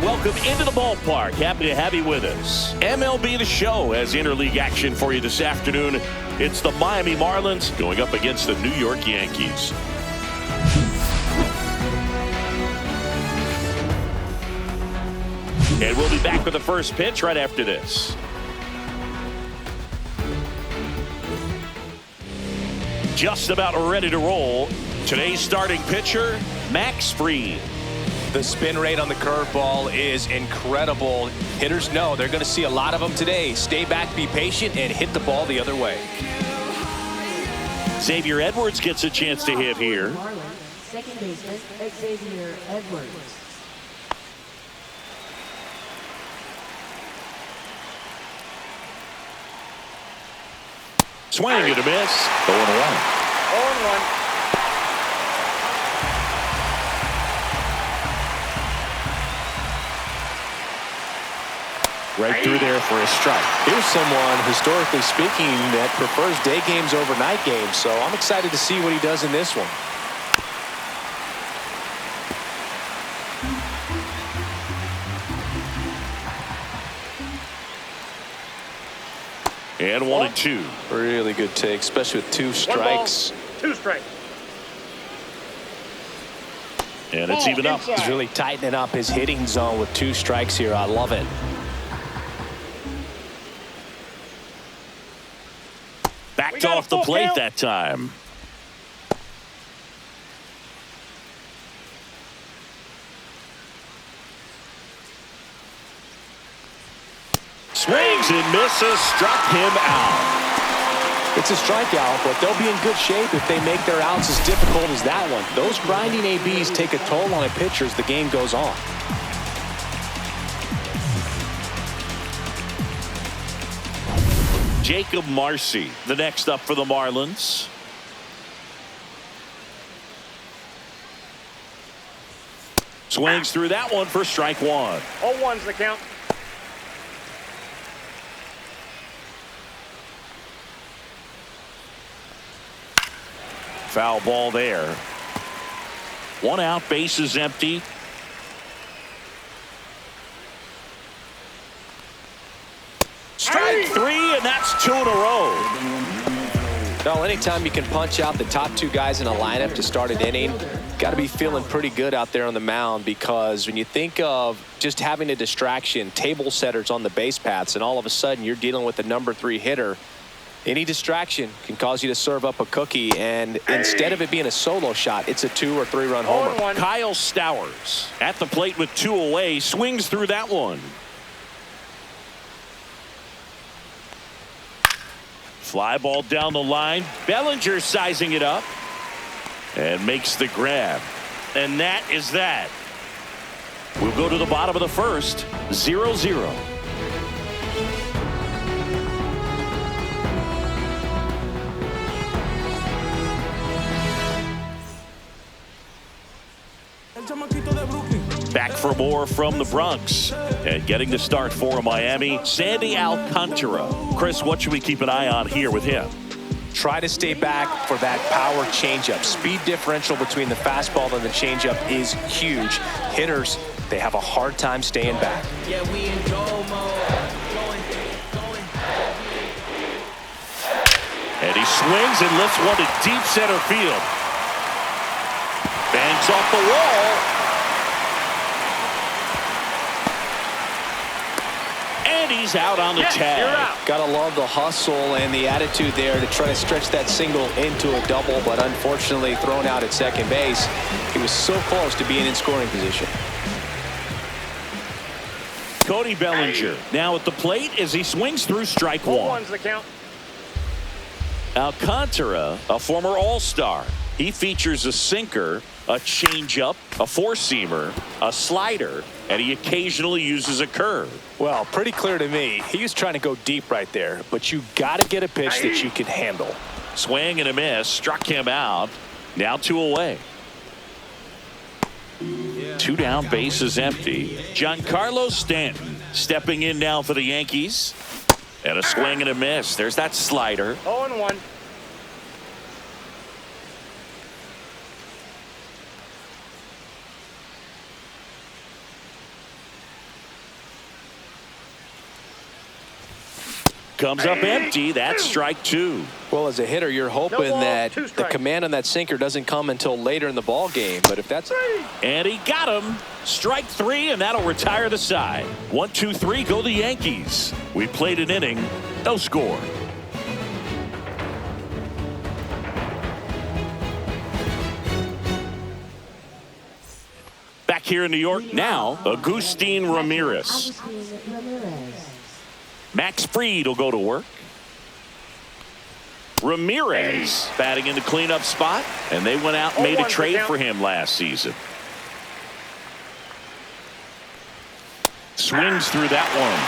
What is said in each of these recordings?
and welcome into the ballpark. Happy to have you with us. MLB The Show has interleague action for you this afternoon. It's the Miami Marlins going up against the New York Yankees. And we'll be back with the first pitch right after this. Just about ready to roll. Today's starting pitcher, Max Fried. The spin rate on the curveball is incredible. Hitters know they're going to see a lot of them today. Stay back, be patient, and hit the ball the other way. Xavier Edwards gets a chance to hit here. Second baseman, Xavier Edwards. Swing and a miss. 0-1. 0-1. Right through there for a strike. Here's someone, historically speaking, that prefers day games over night games. So I'm excited to see what he does in this one. And 1-2. Really good take, especially with 2 strikes. 2 strikes. And it's even up. He's really tightening up his hitting zone with 2 strikes here. I love it. Backed off the plate that time. Swings and misses, struck him out. It's a strikeout, but they'll be in good shape if they make their outs as difficult as that one. Those grinding ABs take a toll on a pitcher as the game goes on. Jacob Marcy, the next up for the Marlins. Swings through that one for strike 1. 0-1's the count. Foul ball there. 1 out, base is empty. Strike 3, and that's 2 in a row. Well, anytime you can punch out the top 2 guys in a lineup to start an inning, got to be feeling pretty good out there on the mound, because when you think of just having a distraction, table setters on the base paths, and all of a sudden you're dealing with the number 3 hitter, any distraction can cause you to serve up a cookie, and instead of it being a solo shot, it's a 2 or 3 run homer. Kyle Stowers at the plate with 2 away, swings through that one. Fly ball down the line. Bellinger sizing it up and makes the grab. And that is that. We'll go to the bottom of the first. 0-0. Back for more from the Bronx. And getting the start for Miami, Sandy Alcantara. Chris, what should we keep an eye on here with him? Try to stay back for that power changeup. Speed differential between the fastball and the changeup is huge. Hitters, they have a hard time staying back. Yeah, we in go mode. And he swings and lifts one to deep center field. Bangs off the wall. And he's out on the tag. Gotta love the hustle and the attitude there to try to stretch that single into a double, but unfortunately thrown out at second base. He was so close to being in scoring position. Cody Bellinger now at the plate as he swings through strike 1. 0-1's the count. Alcantara, a former All-Star. He features a sinker, a changeup, a four-seamer, a slider, and he occasionally uses a curve. Well, pretty clear to me. He was trying to go deep right there, but you got to get a pitch that you can handle. Swing and a miss, struck him out. Now 2 away. 2 down, base is empty. Giancarlo Stanton stepping in now for the Yankees. And a swing and a miss. There's that slider. 0-1. comes up empty. That's strike two. Well, as a hitter, you're hoping that the command on that sinker doesn't come until later in the ball game. But if that's... And he got him. Strike three, and that'll retire the side. 1, 2, 3, go the Yankees. We played an inning, no score. Back here in New York now, Agustin Ramirez. Max Fried will go to work. Ramirez batting in the cleanup spot, and they went out and made a trade for him last season. Swings through that one.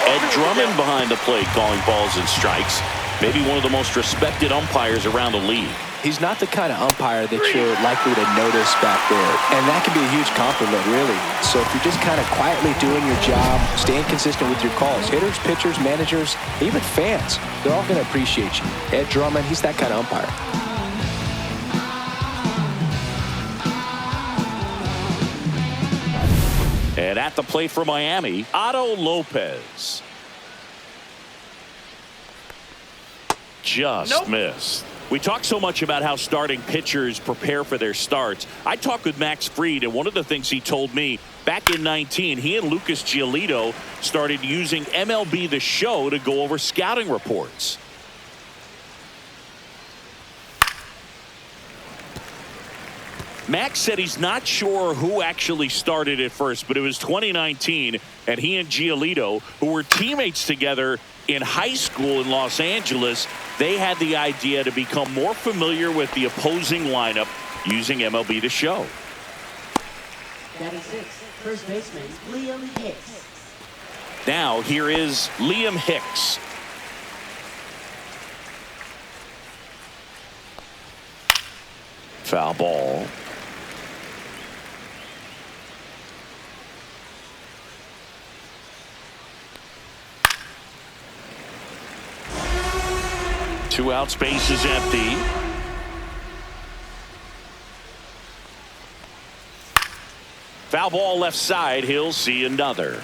Ed Drummond behind the plate calling balls and strikes. Maybe one of the most respected umpires around the league. He's not the kind of umpire that you're likely to notice back there. And that can be a huge compliment, really. So if you're just kind of quietly doing your job, staying consistent with your calls, hitters, pitchers, managers, even fans, they're all going to appreciate you. Ed Drummond, he's that kind of umpire. And at the plate for Miami, Otto Lopez. Just missed. We talk so much about how starting pitchers prepare for their starts. I talked with Max Fried, and one of the things he told me back in 19, he and Lucas Giolito started using MLB The Show to go over scouting reports. Max said he's not sure who actually started at first, but it was 2019, and he and Giolito, who were teammates together in high school in Los Angeles, they had the idea to become more familiar with the opposing lineup using MLB The Show. 96, first baseman, Liam Hicks. Now here is Liam Hicks. Foul ball. Two outs, base is empty. Foul ball left side. He'll see another.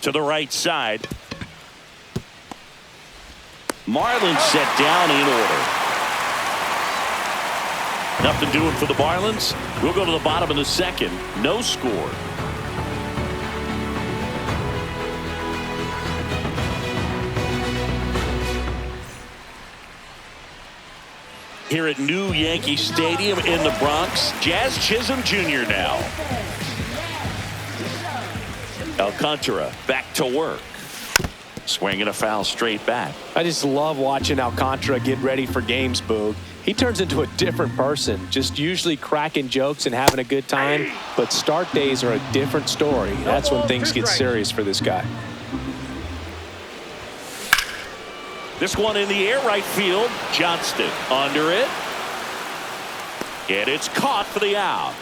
To the right side. Marlins set down in order. Nothing doing for the Marlins. We'll go to the bottom of the second. No score. Here at New Yankee Stadium in the Bronx, Jazz Chisholm Jr. now. Alcantara back to work. Swinging a foul straight back. I just love watching Alcantara get ready for games, Boog. He turns into a different person, just usually cracking jokes and having a good time. But start days are a different story. That's when things get serious for this guy. This one in the air, right field. Johnston under it. And it's caught for the out.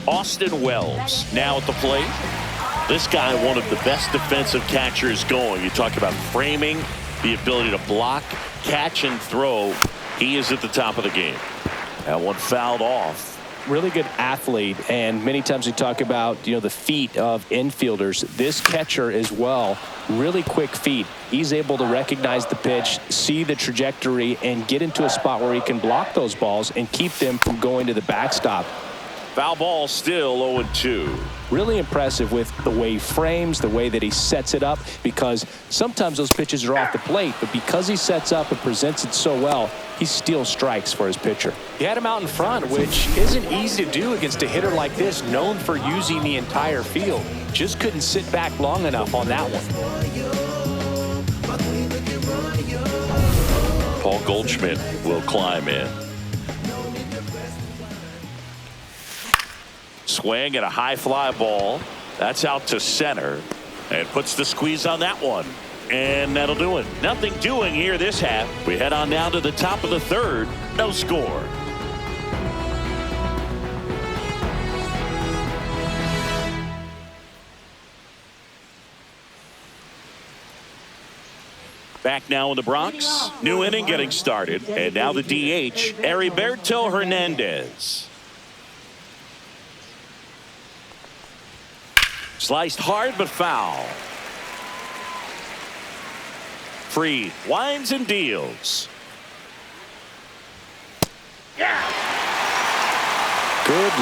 Austin Wells now at the plate. This guy, one of the best defensive catchers going. You talk about framing, the ability to block, catch, and throw. He is at the top of the game. That one fouled off. Really good athlete, and many times we talk about the feet of infielders. This catcher as well, really quick feet. He's able to recognize the pitch, see the trajectory, and get into a spot where he can block those balls and keep them from going to the backstop. Foul ball still 0-2. Really impressive with the way he frames, the way that he sets it up, because sometimes those pitches are off the plate, but because he sets up and presents it so well, he steals strikes for his pitcher. He had him out in front, which isn't easy to do against a hitter like this, known for using the entire field. Just couldn't sit back long enough on that one. Paul Goldschmidt will climb in. Swing and a high fly ball. That's out to center and puts the squeeze on that one. And that'll do it. Nothing doing here this half. We head on down to the top of the third. No score. Back now in the Bronx. New inning getting started. And now the DH, Heriberto Hernandez. Sliced hard but foul. Free winds and deals. Good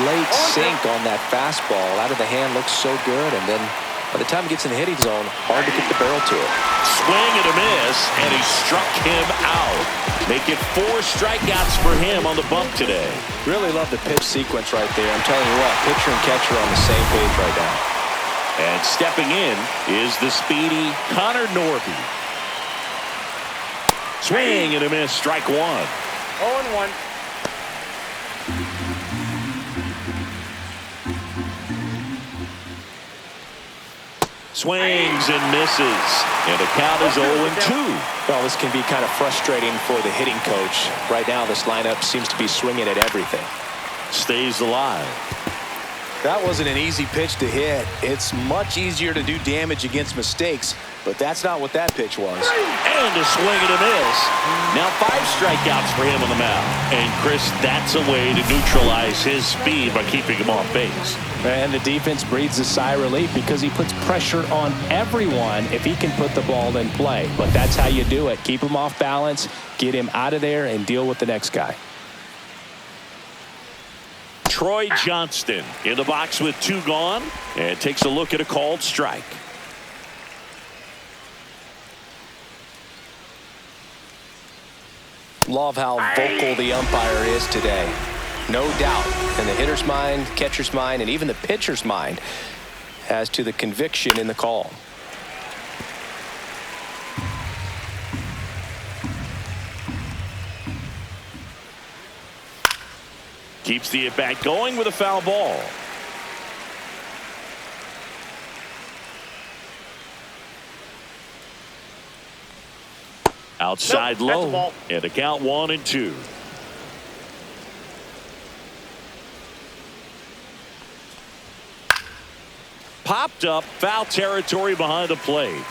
late sink on that fastball. Out of the hand, looks so good. And then by the time he gets in the hitting zone, hard to get the barrel to it. Swing and a miss, and he struck him out. Make it 4 strikeouts for him on the bump today. Really love the pitch sequence right there. I'm telling you what, pitcher and catcher are on the same page right now. And stepping in is the speedy Connor Norby. Swing and a miss, strike 1. 0-1. Swings and misses, and the count is 0-2. Well, this can be kind of frustrating for the hitting coach. Right now, this lineup seems to be swinging at everything. Stays alive. That wasn't an easy pitch to hit. It's much easier to do damage against mistakes, but that's not what that pitch was. And a swing and a miss. Now 5 strikeouts for him on the mound. And Chris, that's a way to neutralize his speed by keeping him off base. And the defense breathes a sigh of relief because he puts pressure on everyone if he can put the ball in play. But that's how you do it. Keep him off balance, get him out of there, and deal with the next guy. Troy Johnston in the box with 2 gone, and takes a look at a called strike. Love how vocal the umpire is today. No doubt in the hitter's mind, catcher's mind, and even the pitcher's mind as to the conviction in the call. Keeps the at-bat going with a foul ball. Outside Nope, that's a low, ball. and the count 1-2. Popped up, foul territory behind the plate.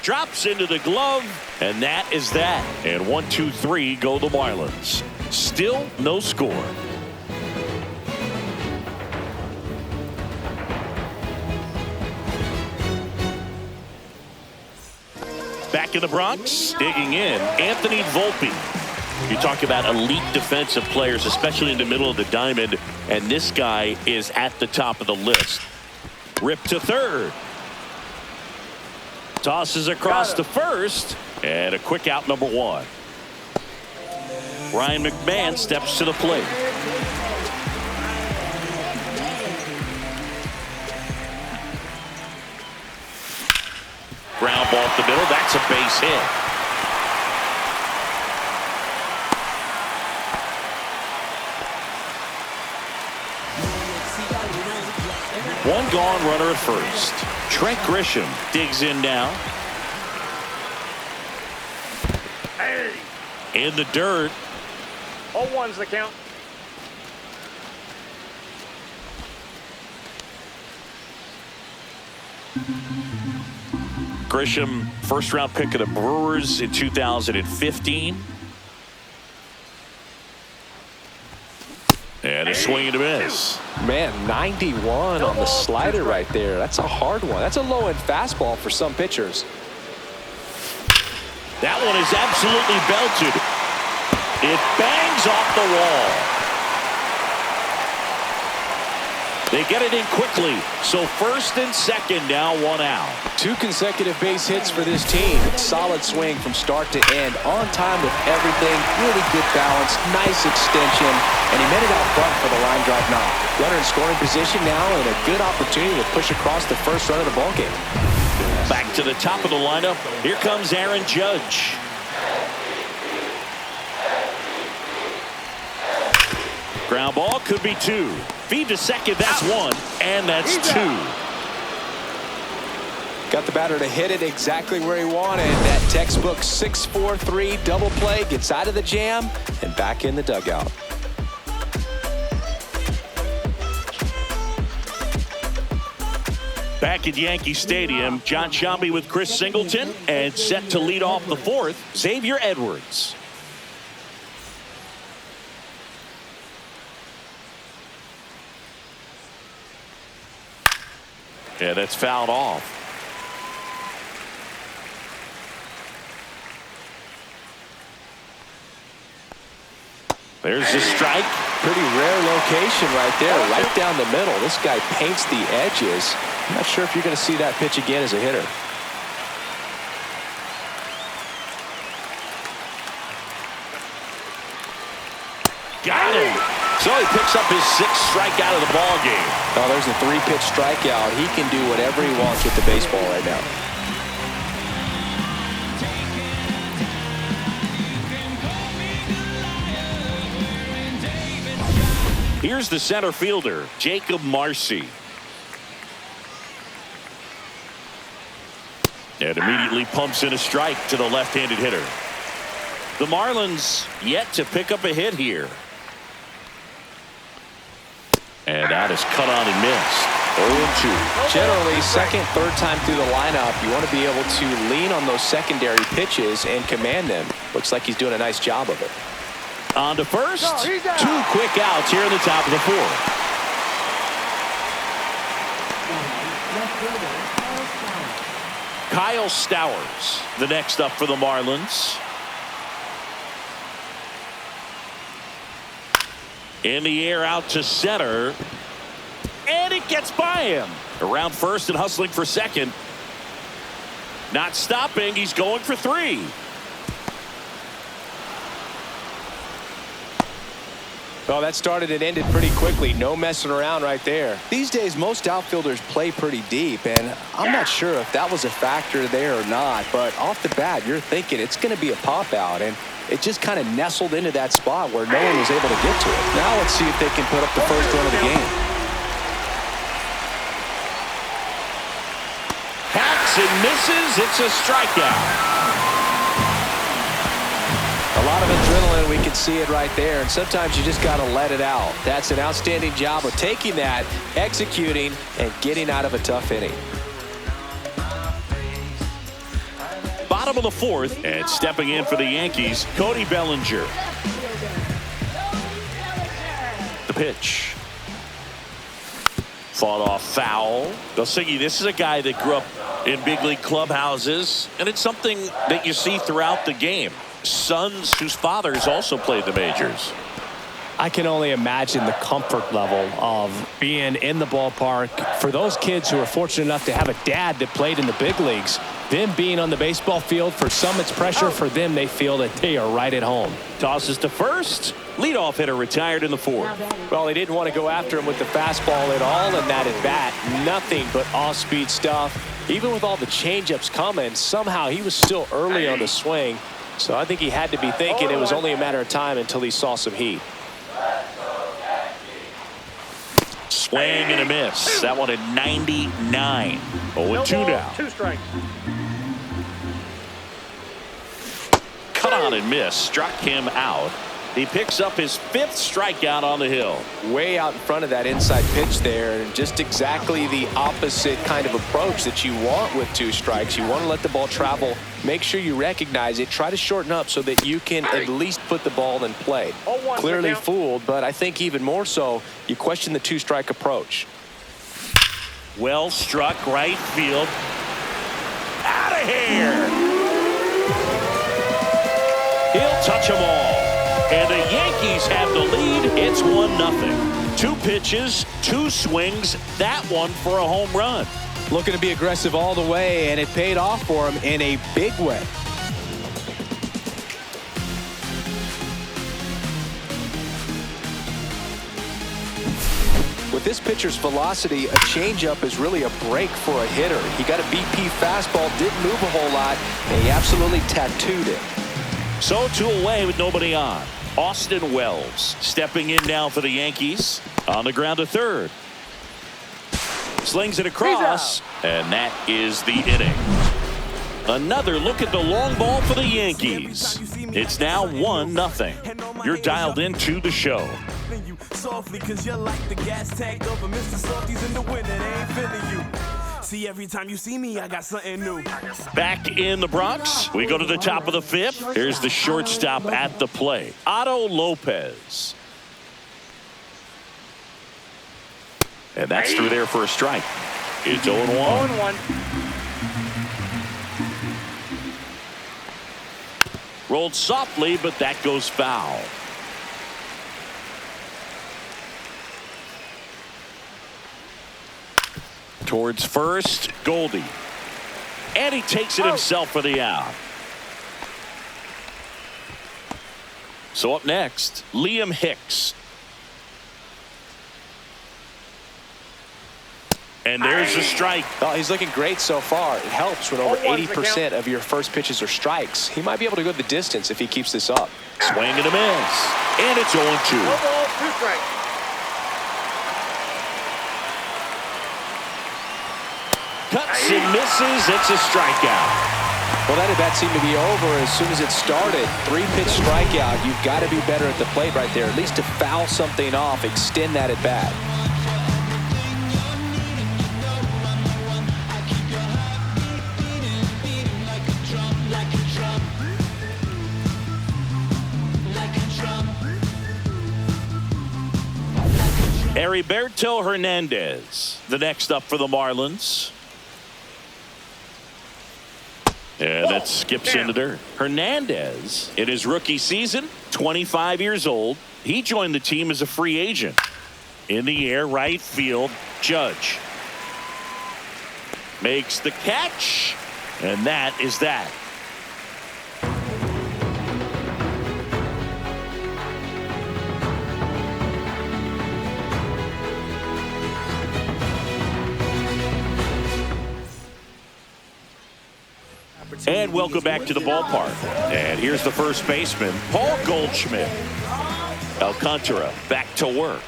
Drops into the glove, and that is that. And 1-2-3 go the Marlins. Still no score. Back in the Bronx, digging in, Anthony Volpe. You talk about elite defensive players, especially in the middle of the diamond, and this guy is at the top of the list. Ripped to third. Tosses across to first, and a quick out, number 1. Ryan McMahon steps to the plate. Ground ball up the middle. That's a base hit. One gone, runner at first. Trent Grisham digs in now. In the dirt. 0-1's the count. Grisham, first round pick of the Brewers in 2015. And a swing and a miss. Man, 91 on the slider right there. That's a hard one. That's a low-end fastball for some pitchers. That one is absolutely belted. It bangs off the wall. They get it in quickly. So first and second now, 1 out. 2 consecutive base hits for this team. Solid swing from start to end. On time with everything. Really good balance. Nice extension. And he made it out front for the line drive knock. Runner in scoring position now and a good opportunity to push across the first run of the ballgame. Back to the top of the lineup. Here comes Aaron Judge. Ground ball could be 2. Feed to second, that's 1, and that's 2. Got the batter to hit it exactly where he wanted. That textbook 6-4-3 double play, gets out of the jam and back in the dugout. Back at Yankee Stadium, John Shambi with Chris Singleton, and set to lead off the fourth, Xavier Edwards. Yeah, that's fouled off. There's the strike. Pretty rare location right there, right down the middle. This guy paints the edges. I'm not sure if you're going to see that pitch again as a hitter. Got him. So he picks up his sixth strikeout of the ball game. Oh, there's a three-pitch strikeout. He can do whatever he wants with the baseball right now. Here's the center fielder, Jacob Marcy. And immediately pumps in a strike to the left-handed hitter. The Marlins yet to pick up a hit here. And that is cut on and missed. 0-2. Generally, second, third time through the lineup, you want to be able to lean on those secondary pitches and command them. Looks like he's doing a nice job of it. On to first. Two quick outs here in the top of the fourth. Kyle Stowers, the next up for the Marlins. In the air out to center. And it gets by him. Around first and hustling for second. Not stopping. He's going for three. Well, that started and ended pretty quickly. No messing around right there. These days, most outfielders play pretty deep, and I'm not sure if that was a factor there or not, but off the bat, you're thinking it's going to be a pop-out, and it just kind of nestled into that spot where no one was able to get to it. Now let's see if they can put up the first run of the game. Hacks and misses. It's a strikeout. A lot of adrenaline, we can see it right there, and sometimes you just got to let it out. That's an outstanding job of taking that, executing, and getting out of a tough inning. Bottom of the fourth, and stepping in for the Yankees, Cody Bellinger. The pitch. Fought off foul. Siggy, this is a guy that grew up in big league clubhouses, and it's something that you see throughout the game. Sons whose fathers also played the majors. I can only imagine the comfort level of being in the ballpark for those kids who are fortunate enough to have a dad that played in the big leagues. Them being on the baseball field, for some it's pressure. For them, they feel that they are right at home. Tosses to first. Leadoff hitter retired in the fourth. Well, he didn't want to go after him with the fastball at all in that at bat. Nothing but off-speed stuff. Even with all the changeups coming, somehow he was still early on the swing. So I think he had to be thinking it was only a matter of time until he saw some heat. Swing and a miss. That one at 99. 0-2 now. Two strikes. Cut on and miss. Struck him out. He picks up his fifth strikeout on the hill. Way out in front of that inside pitch there, and just exactly the opposite kind of approach that you want with two strikes. You want to let the ball travel. Make sure you recognize it. Try to shorten up so that you can at least put the ball in play. Clearly fooled, but I think even more so, you question the two-strike approach. Well struck right field. Out of here. He'll touch them all. And the Yankees have the lead. It's 1-0. Two pitches, two swings. That one for a home run. Looking to be aggressive all the way, and it paid off for him in a big way. With this pitcher's velocity, a changeup is really a break for a hitter. He got a BP fastball, didn't move a whole lot, and he absolutely tattooed it. So two away with nobody on. Austin Wells stepping in now for the Yankees. On the ground to third. Slings it across, and that is the inning. Another look at the long ball for the Yankees. It's now 1-0. You're dialed into the show. See, every time you see me, I got something new. Back in the Bronx, we go to the top of the fifth. Here's the shortstop at the play, Otto Lopez. And that's through there for a strike. It's 0-1. 0-1. Rolled softly, but that goes foul. Towards first, Goldie. And he takes it himself for the out. So up next, Liam Hicks. And there's a strike. Oh, he's looking great so far. It helps when over 80% of your first pitches are strikes. He might be able to go the distance if he keeps this up. Swing and a miss. And it's 0-2. No ball, 2 strikes. Cuts and misses. It's a strikeout. Well, that at-bat seemed to be over as soon as it started. 3-pitch strikeout. You've got to be better at the plate right there, at least to foul something off, extend that at-bat. Heriberto Hernandez, the next up for the Marlins. And that skips into dirt. Hernandez, in his rookie season, 25 years old. He joined the team as a free agent. In the air, right field, Judge makes the catch, and that is that. And welcome back to the ballpark. And here's the first baseman, Paul Goldschmidt. Alcantara back to work.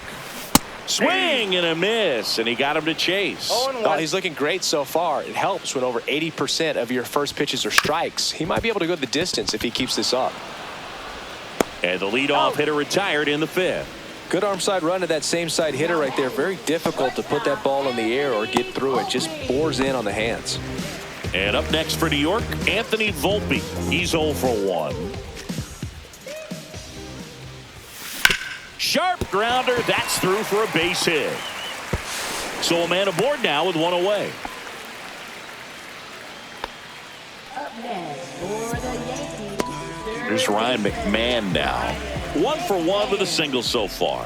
Swing and a miss, and he got him to chase. Oh, he's looking great so far. It helps when over 80% of your first pitches are strikes. He might be able to go the distance if he keeps this up. And the leadoff hitter retired in the fifth. Good arm side run to that same side hitter right there. Very difficult to put that ball in the air or get through it. Just bores in on the hands. And up next for New York, Anthony Volpe. He's 0 for 1. Sharp grounder. That's through for a base hit. So a man aboard now with one away. Up next for the Yankees. Here's Ryan McMahon now. 1 for 1 with a single so far.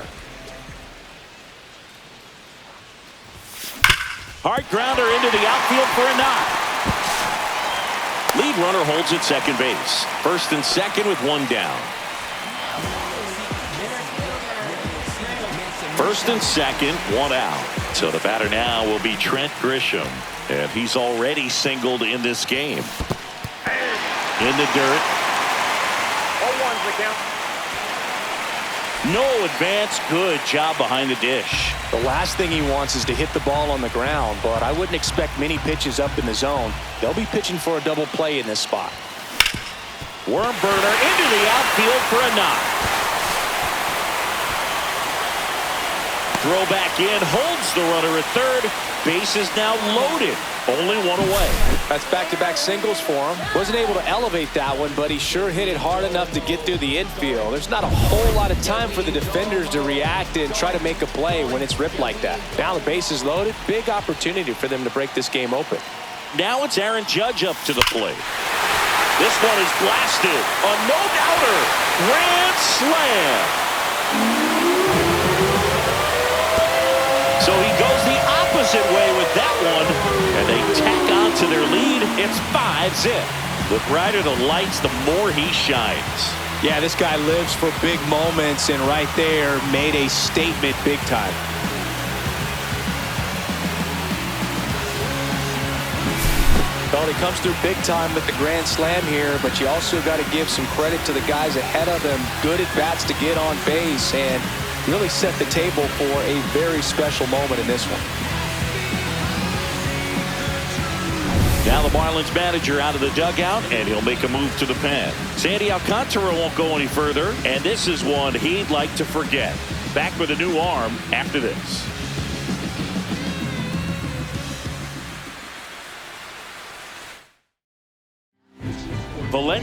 Hard grounder into the outfield for a knock. Lead runner holds at second base. First and second with one down. First and second, one out. So the batter now will be Trent Grisham. And he's already singled in this game. In the dirt. 0-1's the count. No advance. Good job behind the dish. The last thing he wants is to hit the ball on the ground, but I wouldn't expect many pitches up in the zone. They'll be pitching for a double play in this spot. Worm burner into the outfield for a knock. Throw back in, holds the runner at third. Base is now loaded. Only one away. That's back-to-back singles for him. Wasn't able to elevate that one, but he sure hit it hard enough to get through the infield. There's not a whole lot of time for the defenders to react and try to make a play when it's ripped like that. Now the base is loaded. Big opportunity for them to break this game open. Now it's Aaron Judge up to the plate. This one is blasted. A no-doubter. Grand slam. So he goes the opposite way with that one, and they tack on to their lead. It's 5-zip. The brighter the lights, the more he shines. Yeah, this guy lives for big moments, and right there made a statement big time. Well, he comes through big time with the grand slam here, but you also got to give some credit to the guys ahead of him. Good at-bats to get on base and really set the table for a very special moment in this one. Now the Marlins manager out of the dugout, and he'll make a move to the pen. Sandy Alcantara won't go any further, and this is one he'd like to forget. Back with a new arm after this.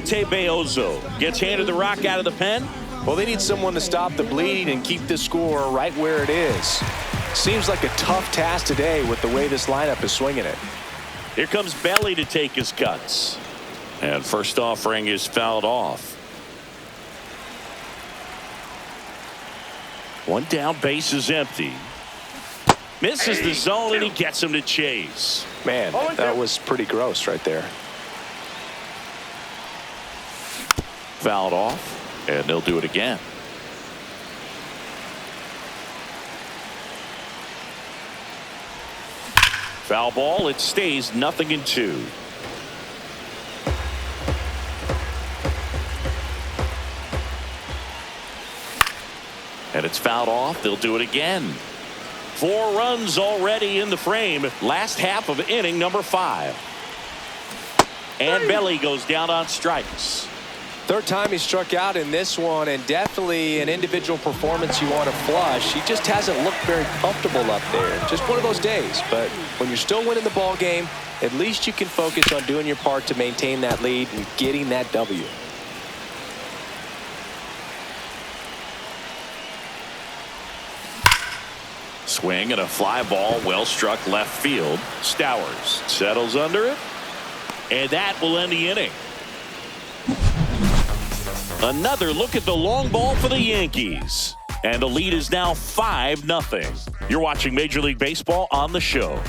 Vicente Beozo gets handed the rock out of the pen. Well, they need someone to stop the bleeding and keep the score right where it is. Seems like a tough task today with the way this lineup is swinging it. Here comes Belly to take his cuts. And first offering is fouled off. One down, base is empty. Misses the zone, and he gets him to chase. Man, that was pretty gross right there. Fouled off, and they'll do it again. Foul ball, it stays 0-2. And it's fouled off. They'll do it again. 4 runs already in the frame. Last half of inning number 5. And Belly goes down on strikes. Third time he struck out in this one, and definitely an individual performance you want to flush. He just hasn't looked very comfortable up there. Just one of those days. But when you're still winning the ball game, at least you can focus on doing your part to maintain that lead and getting that W. Swing and a fly ball, well struck left field. Stowers settles under it, and that will end the inning. Another look at the long ball for the Yankees, and the lead is now 5-0. You're watching Major League Baseball on the show.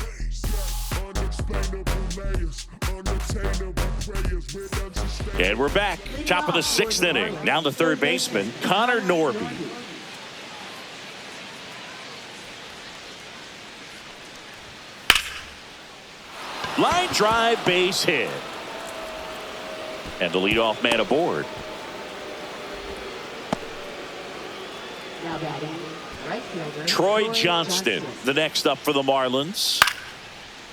And we're back. Top of the 6th inning. Now the third baseman, Connor Norby. Line drive, base hit. And the leadoff man aboard. Now batting, right fielder Troy Johnston, the next up for the Marlins.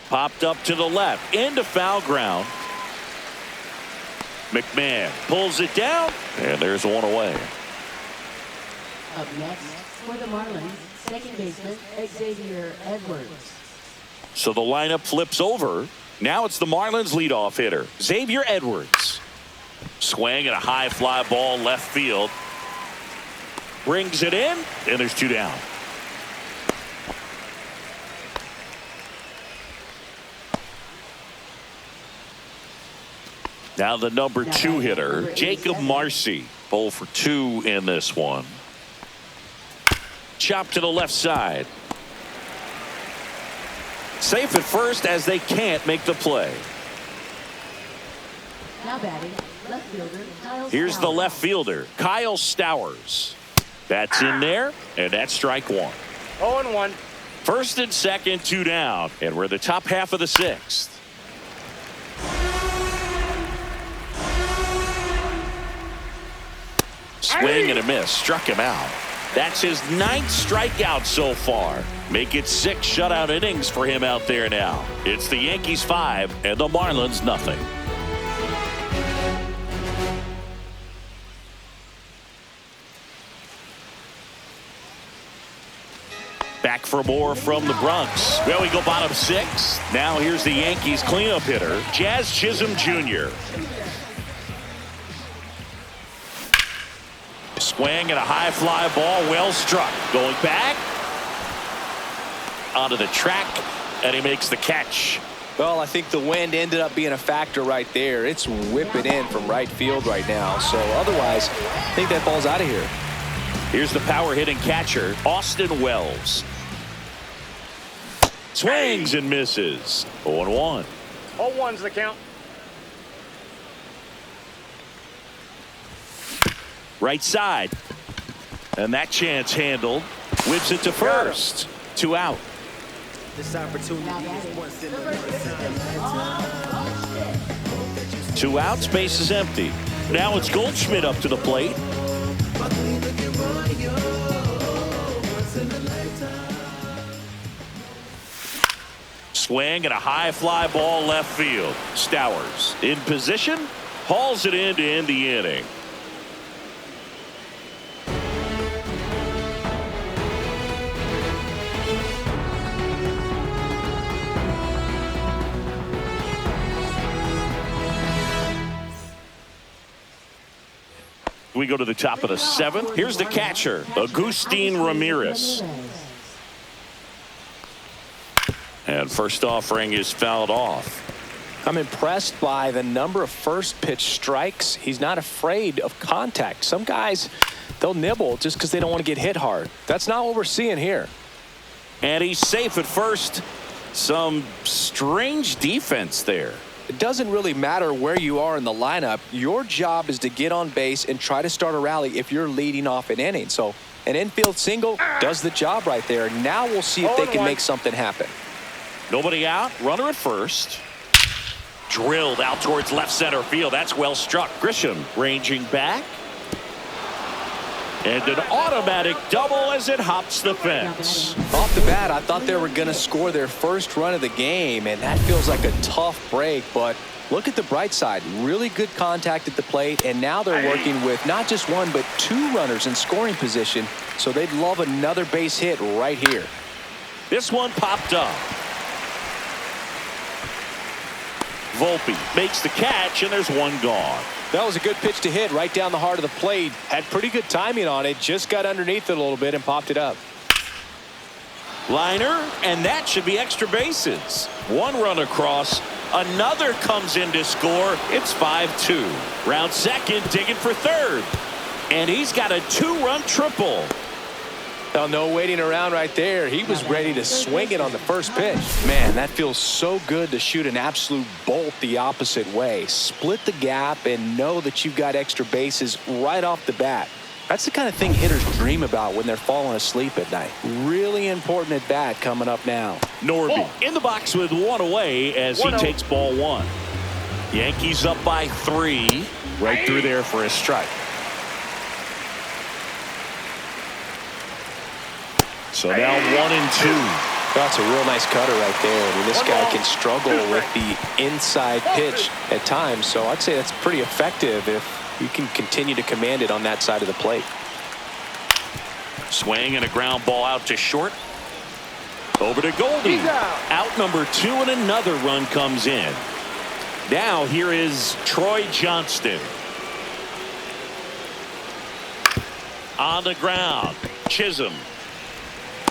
Popped up to the left, into foul ground. McMahon pulls it down, and there's one away. Up next for the Marlins, second baseman Xavier Edwards. So the lineup flips over. Now it's the Marlins leadoff hitter, Xavier Edwards. Swing and a high fly ball left field. Brings it in, and there's 2 down. Now the number 2 hitter, Jacob Marcy. 0 for 2 in this one. Chop to the left side. Safe at first as they can't make the play. Now batting, left fielder Kyle Here's the Stowers. left fielder, Kyle Stowers. That's in there, and that's strike 1. 0-1. First and second, 2 down, and we're the top half of the 6th. Swing and a miss, struck him out. That's his 9th strikeout so far. Make it 6 shutout innings for him out there now. It's the Yankees 5 and the Marlins nothing. Back for more from the Bronx. Well, we go bottom 6. Now here's the Yankees cleanup hitter, Jazz Chisholm Jr. Swing and a high fly ball, well struck. Going back onto the track, and he makes the catch. Well, I think the wind ended up being a factor right there. It's whipping in from right field right now. So otherwise, I think that ball's out of here. Here's the power hitting catcher, Austin Wells. Swings and misses. 0-1. 0-1's the count. Right side. And that chance handled. Whips it to first. 2 out. This opportunity Now is batting, once in a number 6, lifetime. 2 out, space is empty. Now it's Goldschmidt up to the plate. Swing and a high fly ball left field. Stowers in position, hauls it in to end the inning. We go to the top of the 7th. Here's the catcher, Agustin Ramirez. And first offering is fouled off. I'm impressed by the number of first pitch strikes. He's not afraid of contact. Some guys, they'll nibble just because they don't want to get hit hard. That's not what we're seeing here. And he's safe at first. Some strange defense there. It doesn't really matter where you are in the lineup. Your job is to get on base and try to start a rally if you're leading off an inning. So an infield single does the job right there. Now we'll see if they can make something happen. Nobody out. Runner at first. Drilled out towards left center field. That's well struck. Grisham ranging back. And an automatic double as it hops the fence. Off the bat, I thought they were going to score their first run of the game, and that feels like a tough break. But look at the bright side. Really good contact at the plate, and now they're working with not just one, but 2 runners in scoring position. So they'd love another base hit right here. This one popped up. Volpe makes the catch, and there's one gone. That was a good pitch to hit right down the heart of the plate. Had pretty good timing on it. Just got underneath it a little bit and popped it up. Liner, and that should be extra bases. One run across. Another comes in to score. It's 5-2. Round second, digging for third. And he's got a 2-run triple. Oh, no waiting around right there. He was ready to swing it on the first pitch. Man, that feels so good to shoot an absolute bolt the opposite way. Split the gap and know that you've got extra bases right off the bat. That's the kind of thing hitters dream about when they're falling asleep at night. Really important at bat coming up now. Norby in the box with 1 away as he takes ball 1. Yankees up by 3. Right through there for a strike. So now 1-2. That's a real nice cutter right there. I mean, this guy can struggle with the inside pitch at times, so I'd say that's pretty effective if you can continue to command it on that side of the plate. Swing and a ground ball out to short. Over to Goldie. Out number 2, and another run comes in. Now here is Troy Johnston. On the ground. Chisholm.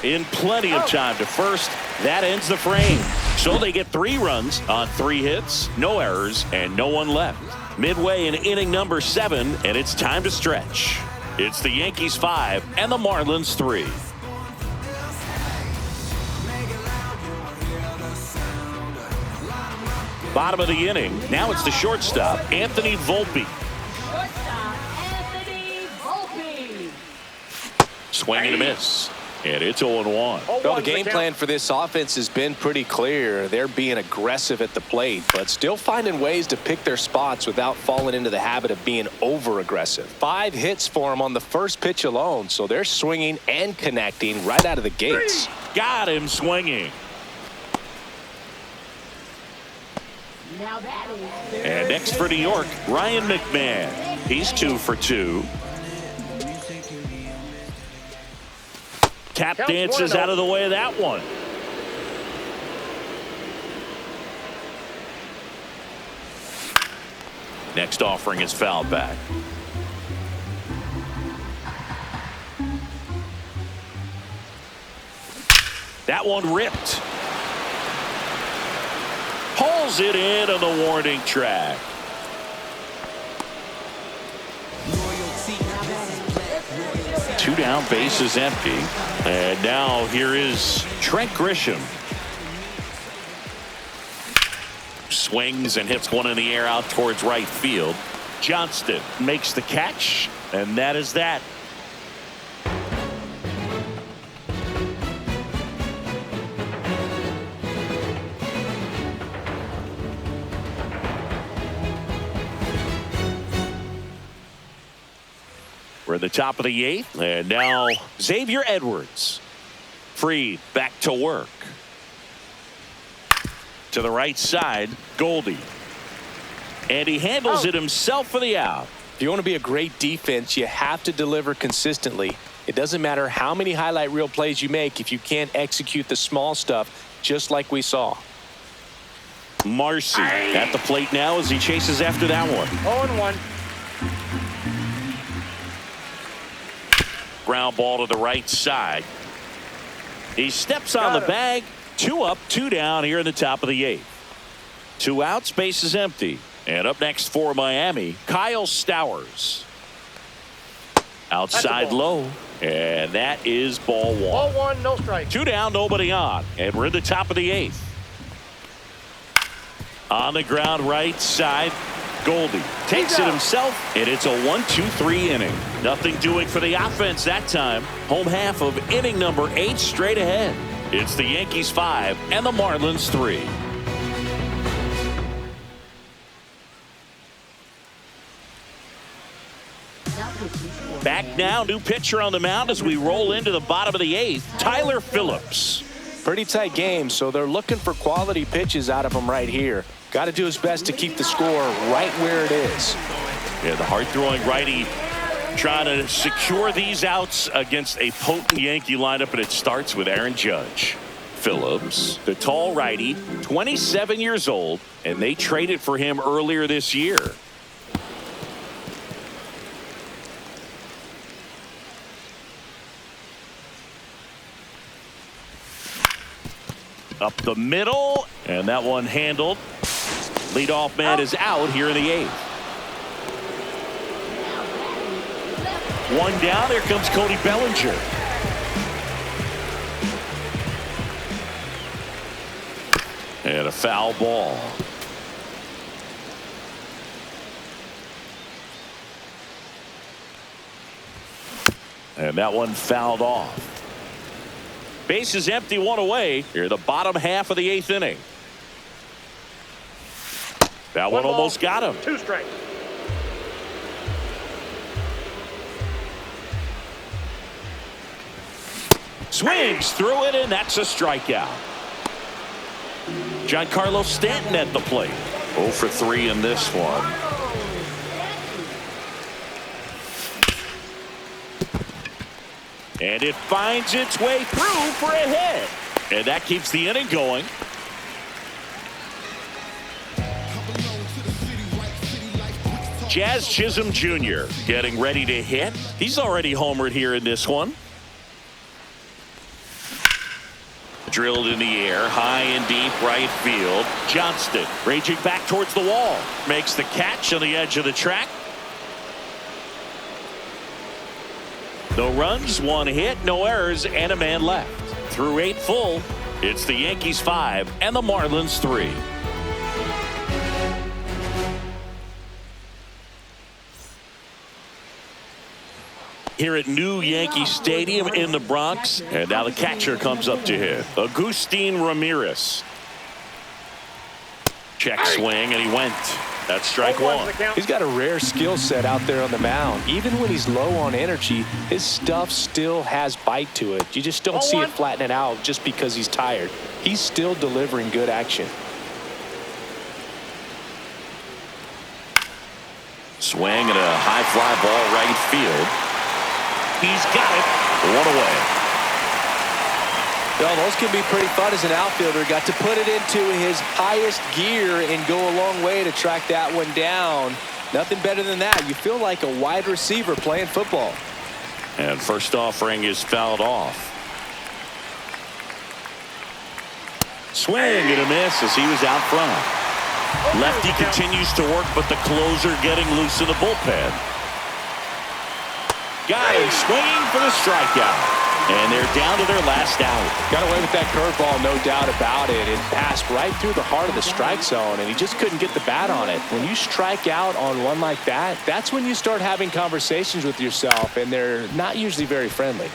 In plenty of time to first. That ends the frame. So they get 3 runs on 3 hits, no errors, and no one left. Midway in inning number 7, and it's time to stretch. It's the Yankees 5 and the Marlins 3. Bottom of the inning. Now it's the shortstop, Anthony Volpe. Shortstop, Anthony Volpe. Swing and a miss. And it's 0-1. Well, the game plan for this offense has been pretty clear. They're being aggressive at the plate, but still finding ways to pick their spots without falling into the habit of being over-aggressive. 5 hits for them on the first pitch alone, so they're swinging and connecting right out of the gates. Got him swinging. Now that is And next for New York, Ryan McMahon. He's 2 for 2. Tap dances out of the way of that one. Next offering is fouled back. That one ripped. Pulls it in on the warning track. Two down, bases empty. And now here is Trent Grisham. Swings and hits one in the air out towards right field. Johnston makes the catch, and that is that. We're at the top of the 8th, and now Xavier Edwards. Freed back to work. To the right side, Goldie. And he handles it himself for the out. If you want to be a great defense, you have to deliver consistently. It doesn't matter how many highlight reel plays you make if you can't execute the small stuff, just like we saw. Marcy at the plate now as he chases after that one. 0-1. Ground ball to the right side. He steps on the bag. 2 up, 2 down here in the top of the 8th. 2 outs, base is empty. And up next for Miami, Kyle Stowers. Outside low. And that is ball 1. Ball 1, no strike. 2 down, nobody on. And we're in the top of the 8th. On the ground right side, Goldie takes it himself, and it's a 1-2-3 inning. Nothing doing for the offense that time. Home half of inning number 8 straight ahead. It's the Yankees 5 and the Marlins 3. Back now, new pitcher on the mound as we roll into the bottom of the 8th, Tyler Phillips. Pretty tight game, so they're looking for quality pitches out of him right here. Got to do his best to keep the score right where it is. Yeah, the hard-throwing righty trying to secure these outs against a potent Yankee lineup, and it starts with Aaron Judge. Phillips, the tall righty, 27 years old, and they traded for him earlier this year. Up the middle, and that one handled. Leadoff man is out here in the 8th. 1 down. Here comes Cody Bellinger. And a foul ball. And that one fouled off. Base is empty, 1 away. Here, the bottom half of the 8th inning. That one almost got him. 2 strikes. Swings through it, and that's a strikeout. Giancarlo Stanton at the plate. 0 for 3 in this one. And it finds its way through for a hit. And that keeps the inning going. Jazz Chisholm Jr. getting ready to hit. He's already homered here in this one. Drilled in the air, high and deep right field. Johnston raging back towards the wall. Makes the catch on the edge of the track. No runs, 1 hit, no errors, and a man left. Through 8 full, it's the Yankees 5 and the Marlins 3. Here at New Yankee Stadium in the Bronx, and now the catcher comes up to hit. Agustin Ramirez. Check swing, and he went. That's strike 1. He's got a rare skill set out there on the mound. Even when he's low on energy, his stuff still has bite to it. You just don't see it flatten it out just because he's tired. He's still delivering good action. Swing and a high fly ball right field. He's got it. 1 away. Well, those can be pretty fun as an outfielder. Got to put it into his highest gear and go a long way to track that one down. Nothing better than that. You feel like a wide receiver playing football. And first offering is fouled off. Swing and a miss as he was out front. Lefty continues to work, but the closer getting loose in the bullpen. Got him swinging for the strikeout. And they're down to their last out. Got away with that curveball, no doubt about it. It passed right through the heart of the strike zone, and he just couldn't get the bat on it. When you strike out on one like that, that's when you start having conversations with yourself, and they're not usually very friendly.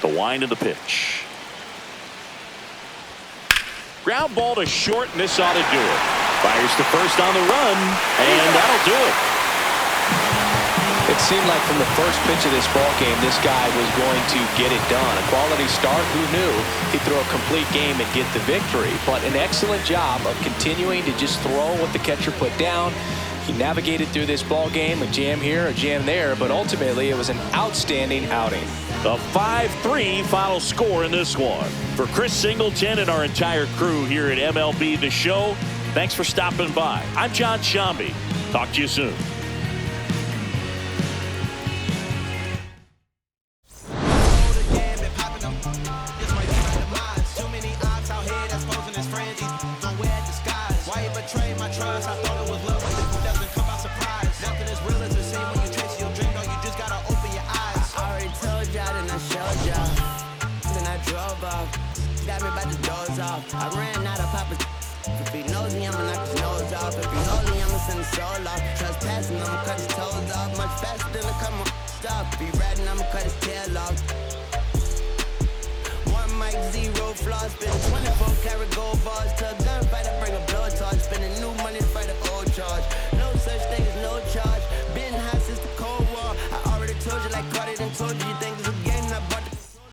The wind of the pitch. Ground ball to short, and this ought to do it. Fires to first on the run, and that'll do it. It seemed like from the first pitch of this ball game, this guy was going to get it done. A quality start, who knew he'd throw a complete game and get the victory. But an excellent job of continuing to just throw what the catcher put down. He navigated through this ball game, a jam here, a jam there, but ultimately it was an outstanding outing. The 5-3 final score in this one. For Chris Singleton and our entire crew here at MLB The Show, thanks for stopping by. I'm John Shambi. Talk to you soon. got me about to doze off. I ran out of poppers. If he knows me, I'ma knock his nose off. If he holy, I'ma send his soul off. Trespassing, I'ma cut his toes off. Much faster than a come stop. If he riding, I'ma cut his tail off. One mic, zero flaws. Spin 24 karat gold bars. To a gunfight, I bring a blowtorch. Spending new money to fight an old charge. No such thing as no charge. Been hot since the Cold War. I already told you like Carter done told you. You think this a game?